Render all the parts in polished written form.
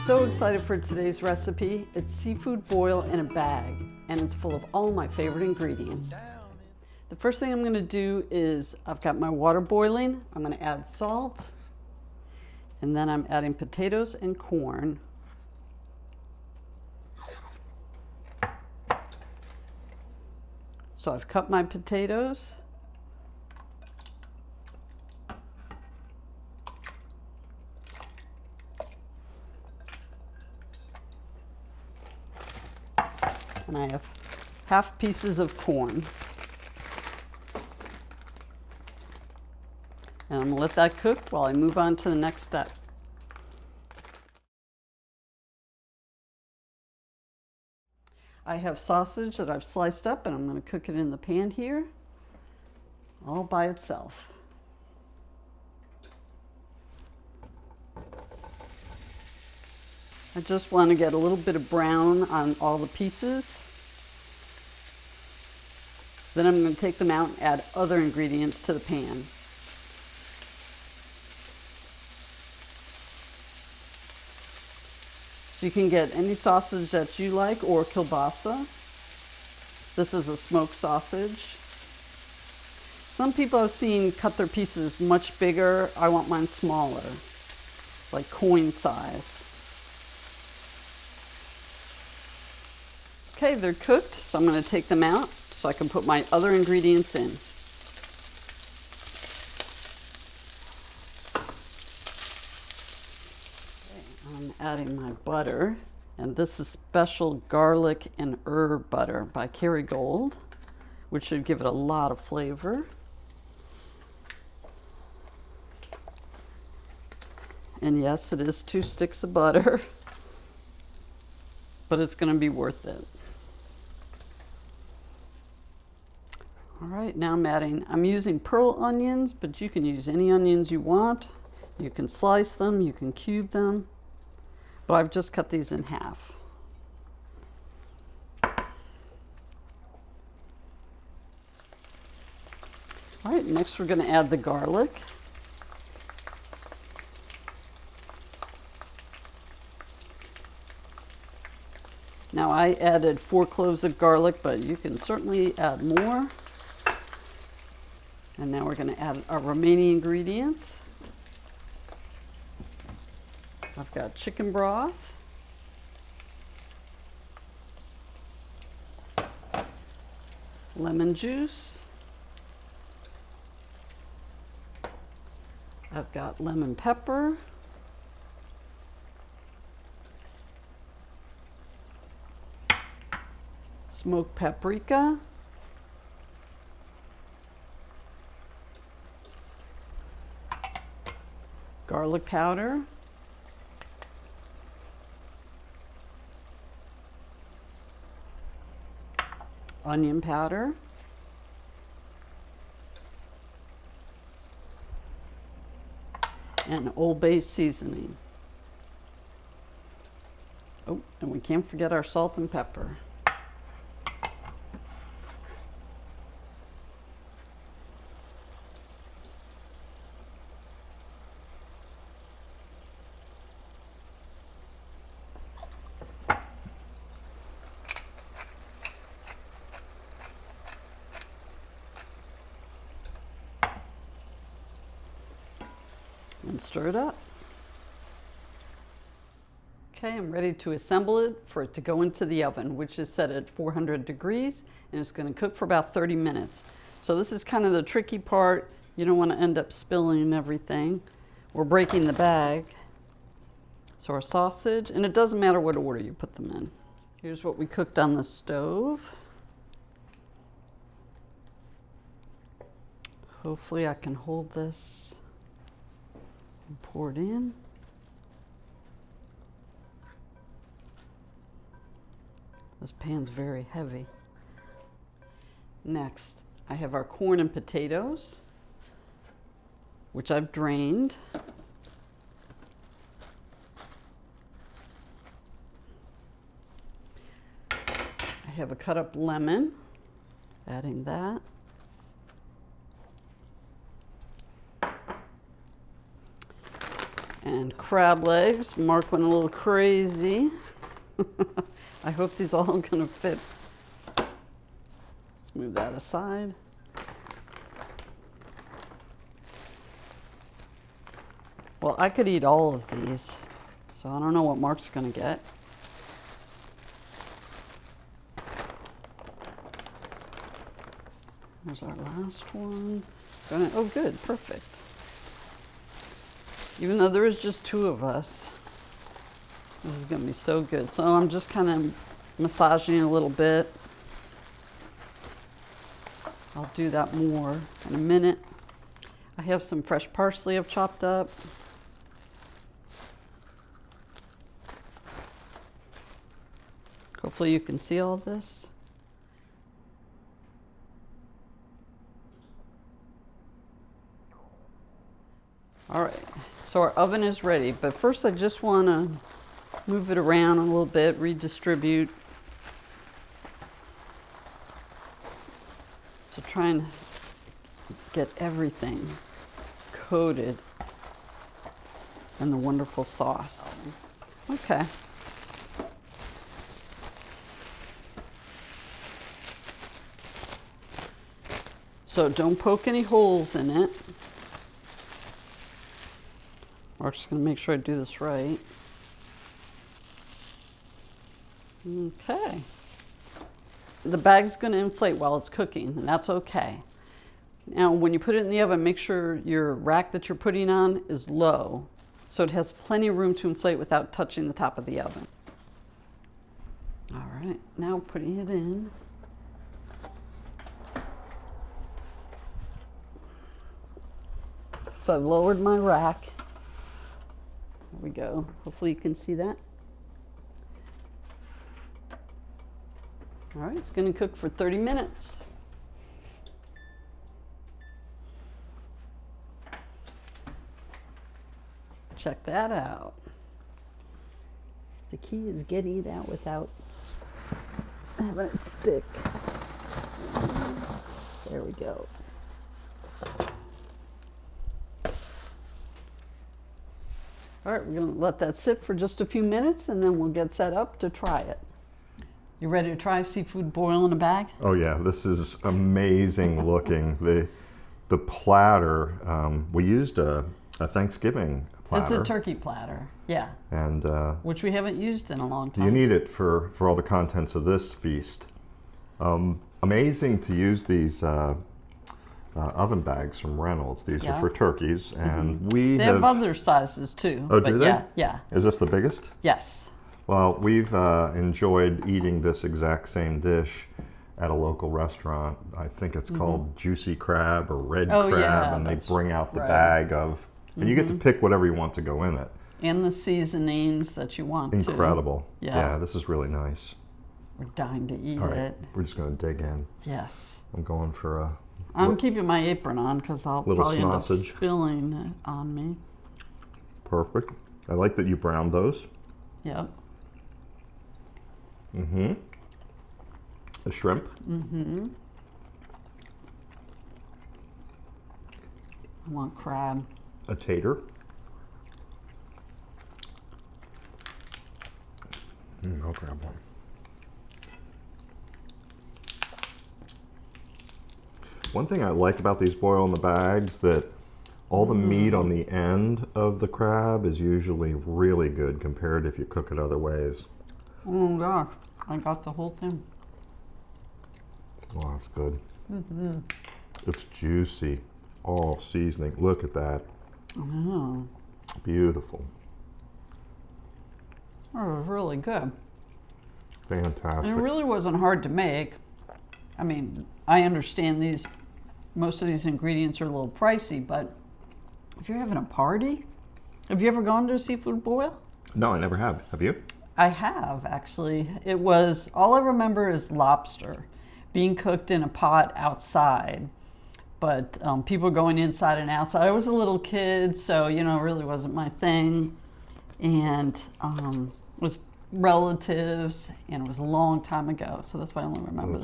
so excited for today's recipe. It's seafood boil in a bag, and it's full of all my favorite ingredients. The first thing I'm going to do is I've got my water boiling. I'm going to add salt, and then I'm adding potatoes and corn. So I've cut my potatoes. And I have half pieces of corn. And I'm going to let that cook while I move on to the next step. I have sausage that I've sliced up, and I'm going to cook it in the pan here, all by itself. I just want to get a little bit of brown on all the pieces. Then I'm going to take them out and add other ingredients to the pan. So you can get any sausage that you like or kielbasa. This is a smoked sausage. Some people I've seen cut their pieces much bigger. I want mine smaller, like coin size. Okay, they're cooked, so I'm going to take them out so I can put my other ingredients in. Okay, I'm adding my butter, and this is special garlic and herb butter by Kerrygold, which should give it a lot of flavor. And yes, it is 2 sticks of butter, but it's going to be worth it. All right, now I'm using pearl onions, but you can use any onions you want. You can slice them, you can cube them, but I've just cut these in half. All right, next we're going to add the garlic. Now I added 4 cloves of garlic, but you can certainly add more. And now we're going to add our remaining ingredients. I've got chicken broth, lemon juice, I've got lemon pepper, smoked paprika, garlic powder, onion powder, and Old Bay seasoning. Oh, and we can't forget our salt and pepper. And stir it up. Okay, I'm ready to assemble it for it to go into the oven, which is set at 400 degrees, and it's going to cook for about 30 minutes. So this is kind of the tricky part. You don't want to end up spilling everything or breaking the bag. So our sausage, and it doesn't matter what order you put them in. Here's what we cooked on the stove. Hopefully I can hold this and pour it in. This pan's very heavy. Next, I have our corn and potatoes, which I've drained. I have a cut up lemon, adding that. And crab legs. Mark went a little crazy. I hope these all gonna fit. Let's move that aside. Well, I could eat all of these, so I don't know what Mark's gonna get. There's our last one. Oh, good, perfect. Even though there is just 2 of us, this is gonna be so good. So I'm just kind of massaging a little bit. I'll do that more in a minute. I have some fresh parsley I've chopped up. Hopefully you can see all this. All right, so our oven is ready, but first I just want to move it around a little bit, redistribute. So try and get everything coated in the wonderful sauce. Okay. So don't poke any holes in it. We're just going to make sure I do this right. Okay. The bag's going to inflate while it's cooking, and that's okay. Now, when you put it in the oven, make sure your rack that you're putting on is low, so it has plenty of room to inflate without touching the top of the oven. All right, now putting it in. So I've lowered my rack. There we go. Hopefully you can see that. All right, it's going to cook for 30 minutes. Check that out. The key is getting it out without having it stick. There we go. All right, we're going to let that sit for just a few minutes, and then we'll get set up to try it. You ready to try seafood boil in a bag? Oh yeah, this is amazing looking. The platter, we used a Thanksgiving platter. It's a turkey platter, yeah. And which we haven't used in a long time. You need it for all the contents of this feast. Amazing to use these oven bags from Reynolds. These are for turkeys, and they have other sizes too. Oh, do they? Yeah, yeah. Is this the biggest? Yes. Well, we've enjoyed eating this exact same dish at a local restaurant. I think it's called Juicy Crab or Red Crab, yeah, and they bring out the bag of, and you get to pick whatever you want to go in it. And the seasonings that you want. Incredible. Too. Yeah, this is really nice. We're dying to eat All right, it. we're just going to dig in. Yes. I'm going for a... I'm keeping my apron on because I'll probably end up spilling it on me. Perfect. I like that you browned those. Yep. Mm-hmm. The shrimp. Mm-hmm. I want crab. A tater. I'll grab one. One thing I like about these boil in the bags that all the meat on the end of the crab is usually really good compared if you cook it other ways. Oh my gosh, I got the whole thing. Oh, that's good. It's juicy. All seasoning. Look at that. Oh. Beautiful. That was really good. Fantastic. And it really wasn't hard to make. I mean, I understand most of these ingredients are a little pricey, but if you're having a party, have you ever gone to a seafood boil? No, I never have. Have you? I have, actually. All I remember is lobster being cooked in a pot outside, but people going inside and outside. I was a little kid, so, it really wasn't my thing. And it was relatives, and it was a long time ago, so that's why I only remember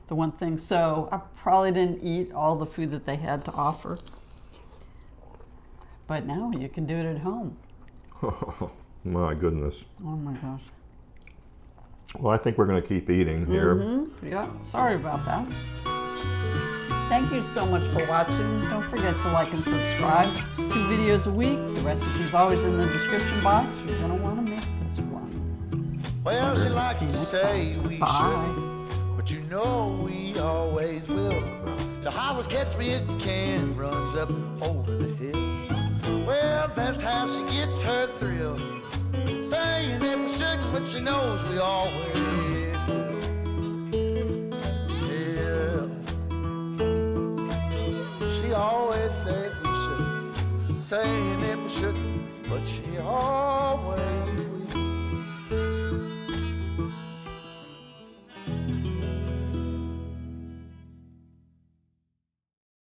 the one thing. So I probably didn't eat all the food that they had to offer. But now you can do it at home. My goodness. Oh my gosh. Well, I think we're going to keep eating here. Yeah, sorry about that. Thank you so much for watching. Don't forget to like and subscribe. 2 videos a week. The recipe's always in the description box. You're going to want to make this one. Well, she likes to say we Bye. shouldn't, but you know we always will. The hollers catch me if you can, runs up over the hills. Well, that's how she gets her thrill, saying that we shouldn't, but she knows we always will. Yeah, she always says we shouldn't, saying that we shouldn't, but she always will.